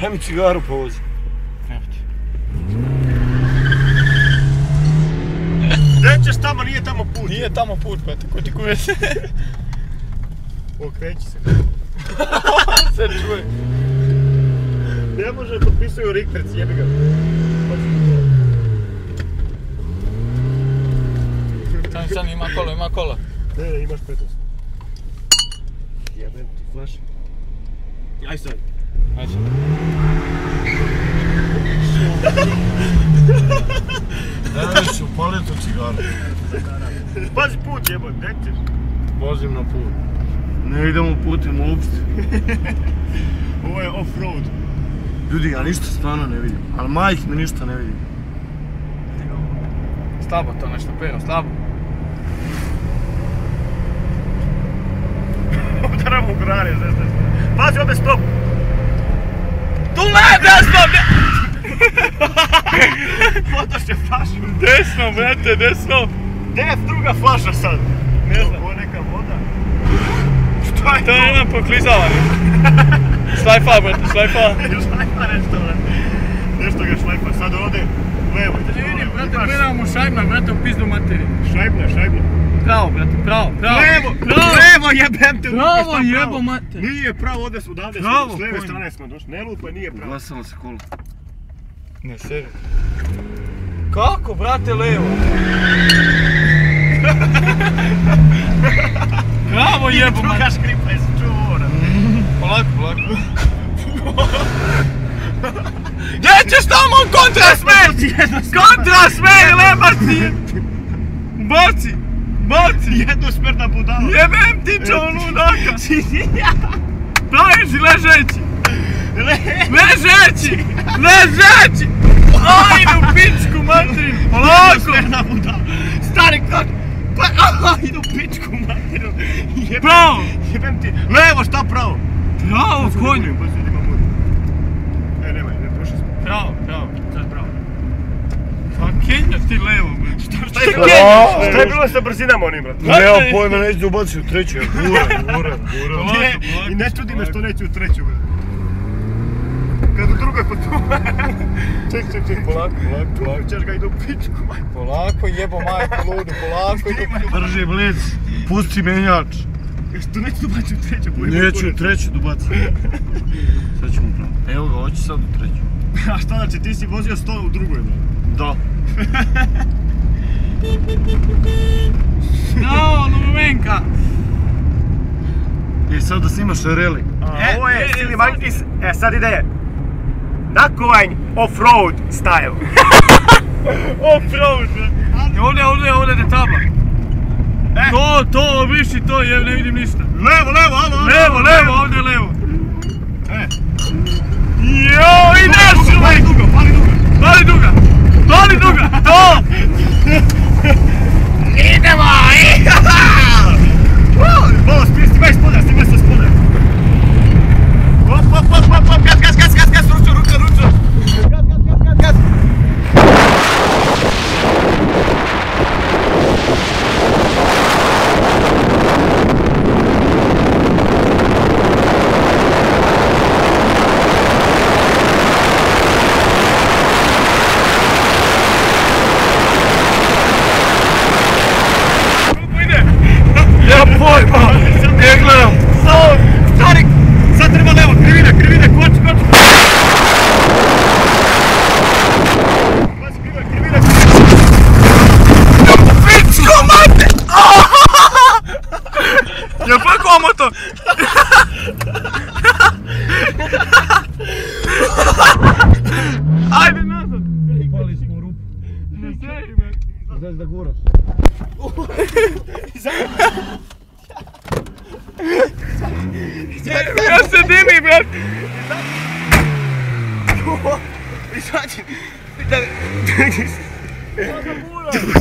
Daj mi cigaru po vozi. Evo ti. Gdje ćeš tamo, nije tamo put. Nije tamo put, brate, ko ti kuje se. Okreći se. Se čuje. Ne može, potpisuju Rikverc, jebi ga. Stani, ima kola. Ne, imaš prednost. Jebem ti flash. Aj sad. Ajde sad. Daj više, upali tu cigaru. Pazi put jeboj, gdje ćeš? Vozim na put. Ne idemo putem uopšte. Ovo je off-road. Ljudi, ja ništa stvarno ne vidim. Ali majh me ništa ne vidim. Slabo to nešto, Pero, slabo. Udaram u grane, znaš. Pazi, ovdje stop! Tu ne, desno! Motoš je flašu. Desno, brate, desno! Gdje je druga flaša sad? Ne znam. Ovo je neka voda. Što je to? To je jedan poklizavani. Šlajfa, brate, šlajfa. Šlajfa nešto, brate. Nešto ga šlajfa. Sad ovdje, levo. Ne vidim, brate, gledamo šajbna, brate, u pizdu materiju. Šajbna. Pravo, brate, pravo. Levo jebem te. Pravo jebo, mate. Nije pravo, ovdje su odavde, s lijeve strane smo došli. Ne lupaj, nije pravo. Glasalo se kola. Ne, seri. Kako, brate, levo? Pravo jebo, mate. Druga škripa je čuvora. Polako. Gdje ćeš tamo kontra smeri? Kontra smeri, lebaci! Baci! Jednosmjerna budala. Jebem ti čovnu ludaka! Praviš si ležeći! Ležeći! Ajde u pičku materinu! Polako! Jednosmjerna budala. Stari kak... Ajde u pičku materinu. Pravo! Jebem ti. Levo, šta pravo? Pravo, konju! Nemaj, ne prošli smo. Pravo. Sad pravo. Pa kenjaš ti levo, bre. Šta je bilo sa brzinama onim, brate? Nema pojma, neću ubaciti u treću. Guram. I ne čudi me što neću u treću, brate. Kad u drugoj potu... Ček, polako. Ćeš ga idu u pičku, maj. Polako jebo majku ludu, polako idu. Drži blic, pusti menjač. Što neću ubaciti u treću? Neću u treću ubaciti. Sad ćemo pravo. Evo ga, hoći sad u treću. A šta znači, ti si vozio 100 u drugoj, brate? Da. No, Lumenka! I sad da snimaš rally. Ovo je Silly Monkeys, sad ide nakovanj off-road style. Off-road, bre! Ovdje je tabla. To, obriši to, ne vidim ništa. Levo, alo! Levo, ovdje je levo. Joj, ideš! Pali duga! To! Idemo! Malo stimaj se spodaj! Op, gaz, ručo! Gaz! Pojma! Ne gledam! Stari! Sad treba levo, krivine, koči! Krivine! Pičko mate! Ja pakao motor! Ajde nazad! Pali smo rupu. Ne seri me! Znaš da guraš. Ja se dimi, brat!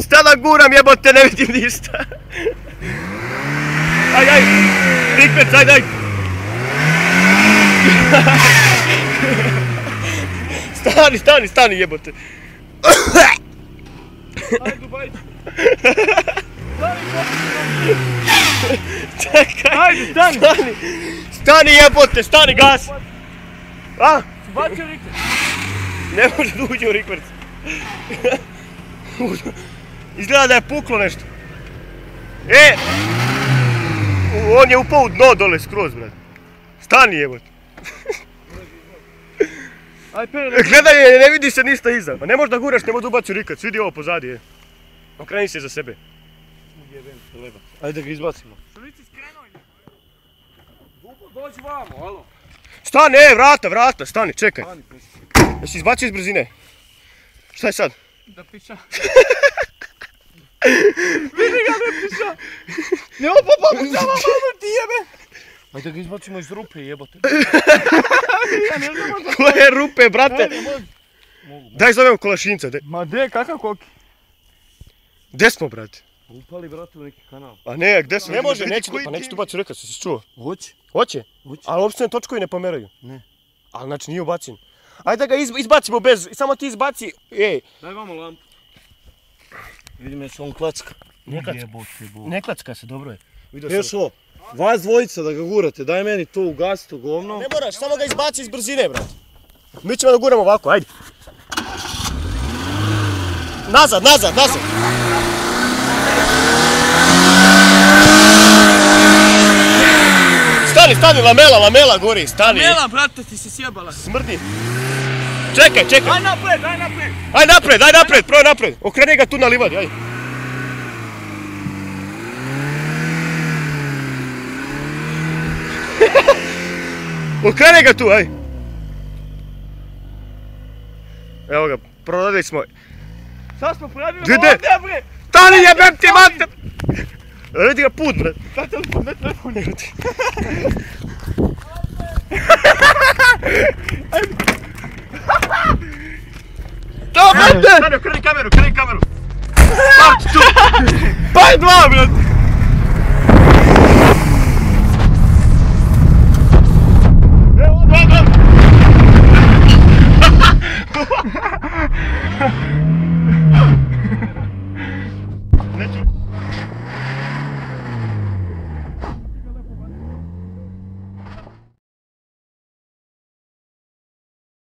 Šta da guram, jebote, ne vidim ništa! Aj! Rikverc, aj! Stani, jebote! Ajde, Dubaj! Čekaj! Ajde, stani! Stani, jebote, stani, gas! A? Bacio rikver. Ne može da uđe u rikverc. Izgleda da je puklo nešto. On je upao u dno dole skroz, brad. Stani, jebot. Aj, Pero, Gledaj, ne vidi se ništa iza. Pa ne možeš da guraš, ne možeš da ubaci u rikverc. Vidi ovo pozadi, je. Okreni se za sebe. Ajde ga izbacimo. što nisi skrenuo? Dubo, dođi vamo, alo. Stani, vrata, stani, čekaj. Jesi izbacio iz brzine? Šta je sad? Da piša. Vidi ga, ne piša. Ne opapamo sama mamu ti jebe. Ajde ga izbacimo iz rupe, jebote. Koje rupe, brate? Daj zovemo Kolašinca. Ma de, kakav koki? Gdje smo, brate? Upali, brate, u neki kanal. A ne, gdje smo? Ne može, pa neće tu baci u rikverc, si čuo? Hoće? Hoće? Hoće. Ali uopšte točkovi ne pomeraju. Ne. Ali znači nije ubacen. Ajde da ga izbacimo bez, samo ti izbaci, Daj vamo lampu. Vidim je se on klacka. Ne klacka se, dobro je. Pešo, vas dvojica da ga gurate, daj meni to ugasi to govno. Ne moraš, samo ga izbaci iz brzine, brate. Mi ćemo da guramo ovako, ajde. Nazad. Stani, lamela gori, stani. Mela, brate, ti se sjebala. Smrdi. Čekaj. Aj napred. Aj napred, prvo napred. Okreni ga tu na livadi, aj. Okreni ga tu, aj. Evo ga, proradili smo. Sad smo poradili Gdje? ovdje, bre. Stani, jebem ti, mater! Vidi ga put, bre. Daj telefon. To, brate! Stani, okreni kameru. Start tu! Pa je dva, brate!